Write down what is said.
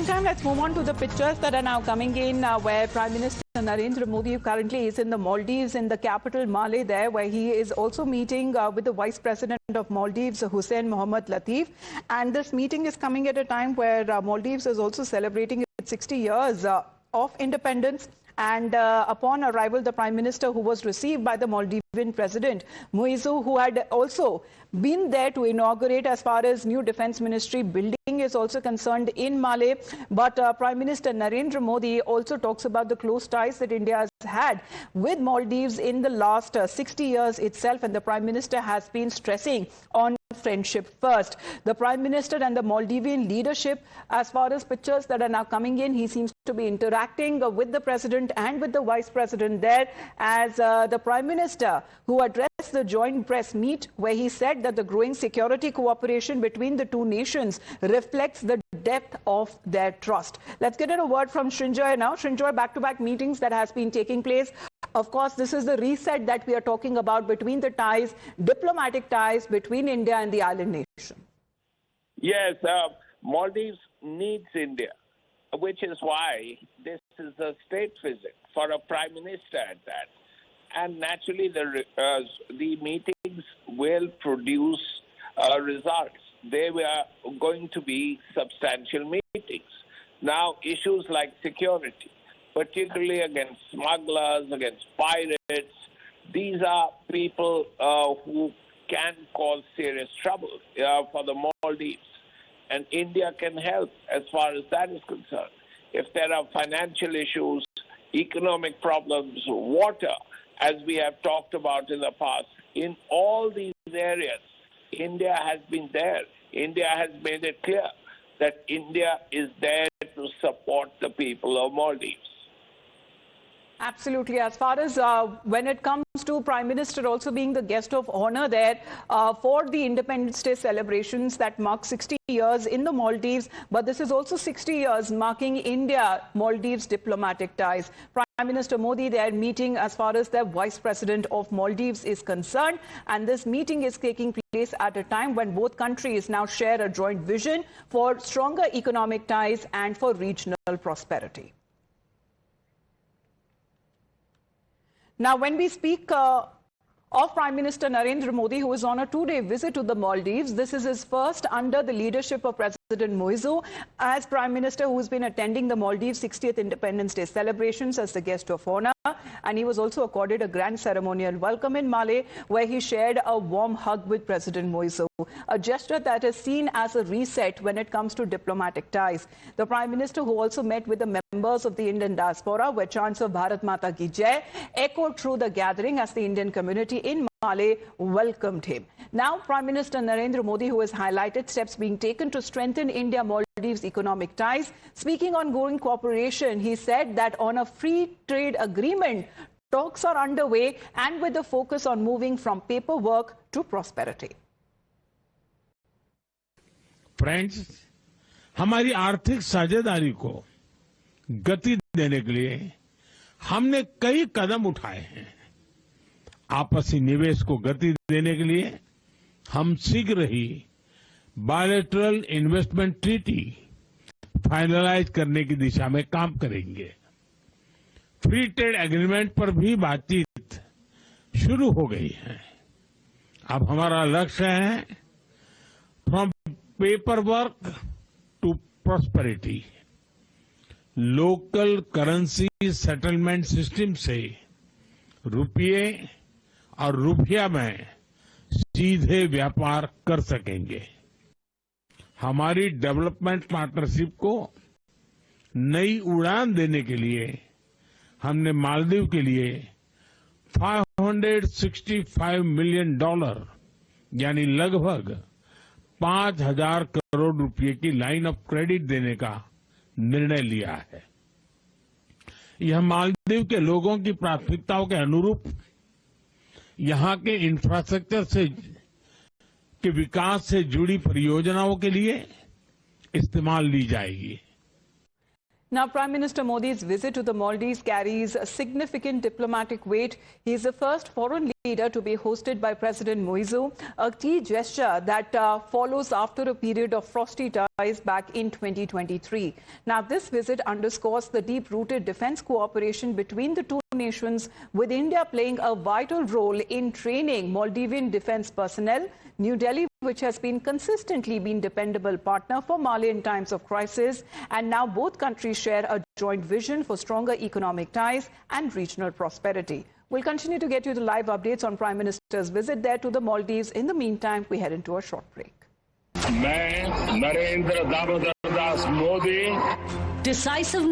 meantime, let's move on to the pictures that are now coming in where Prime Minister Narendra Modi currently is in the Maldives, in the capital Malé there, where he is also meeting with the Vice President of Maldives, Hussein Mohammed Latif. And this meeting is coming at a time where Maldives is also celebrating its 60 years of independence. And upon arrival, the Prime Minister, who was received by the Maldivian President Muizzu, who had also been there to inaugurate as far as new defense ministry building is also concerned in Malé. But Prime Minister Narendra Modi also talks about the close ties that India has had with Maldives in the last 60 years itself. And the Prime Minister has been stressing on friendship first. The Prime Minister and the Maldivian leadership, as far as pictures that are now coming in, he seems to be interacting with the President and with the Vice President there, as the Prime Minister, who addressed the joint press meet, where he said that the growing security cooperation between the two nations reflects the depth of their trust. Let's get a word from Srinjoy now. Srinjoy, back-to-back meetings that has been taking place. Of course, this is the reset that we are talking about between the ties, diplomatic ties between India and the island nation. Yes, Maldives needs India, which is why this is a state visit for a prime minister at that. And naturally, the meetings will produce results. They were going to be substantial meetings. Now, issues like security, particularly against smugglers, against pirates, these are people who can cause serious trouble for the Maldives. And India can help as far as that is concerned. If there are financial issues, economic problems, water, as we have talked about in the past, in all these areas, India has been there. India has made it clear that India is there to support the people of Maldives. Absolutely. As far as when it comes to Prime Minister also being the guest of honor there for the Independence Day celebrations that mark 60 years in the Maldives, but this is also 60 years marking India-Maldives diplomatic ties. Prime Minister Modi there meeting as far as the Vice President of Maldives is concerned, and this meeting is taking place at a time when both countries now share a joint vision for stronger economic ties and for regional prosperity. Now, when we speak of Prime Minister Narendra Modi, who is on a two-day visit to the Maldives, this is his first under the leadership of President Muizzu as Prime Minister, who has been attending the Maldives 60th Independence Day celebrations as the guest of honor. And he was also accorded a grand ceremonial welcome in Malé, where he shared a warm hug with President Muizzu, a gesture that is seen as a reset when it comes to diplomatic ties. The Prime Minister, who also met with the members of the Indian diaspora, where chants of Bharat Mata Ki Jai echoed through the gathering as the Indian community in Malé welcomed him. Now, Prime Minister Narendra Modi, who has highlighted steps being taken to strengthen India-Maldives economic ties. Speaking on growing cooperation, he said that on a free trade agreement, talks are underway and with the focus on moving from paperwork to prosperity. Friends, हमारी आर्थिक साझेदारी को गति देने के लिए हमने कई कदम उठाए हैं। आपसी निवेश को गति देने के लिए हम शीघ्र ही बायलैटरल इन्वेस्टमेंट ट्रीटी फाइनलाइज करने की दिशा में काम करेंगे। फ्री ट्रेड एग्रीमेंट पर भी बातचीत शुरू हो गई है। अब हमारा लक्ष्य है from paper work to prosperity. Local currency settlement system से रुपये और रुपया में सीधे व्यापार कर सकेंगे। हमारी डेवलपमेंट पार्टनरशिप को नई उड़ान देने के लिए हमने मालदीव के लिए $565 मिलियन यानी लगभग 5,000 करोड़ रुपए की लाइन ऑफ क्रेडिट देने का निर्णय लिया है। यह मालदीव के लोगों की प्राथमिकताओं के अनुरूप यहां के इंफ्रास्ट्रक्चर के विकास से जुड़ी परियोजनाओं के लिए इस्तेमाल ली जाएगी। Now, Prime Minister Modi's visit to the Maldives carries a significant diplomatic weight. He is the first foreign leader to be hosted by President Muizzu, a key gesture that follows after a period of frosty ties back in 2023. Now, this visit underscores the deep-rooted defense cooperation between the two nations, with India playing a vital role in training Maldivian defense personnel. New Delhi, which has consistently been dependable partner for Malé in times of crisis, and now both countries share a joint vision for stronger economic ties and regional prosperity. We'll continue to get you the live updates on Prime Minister's visit there to the Maldives. In the meantime, we head into a short break. मैं Narendra Damodar Das Modi Decisive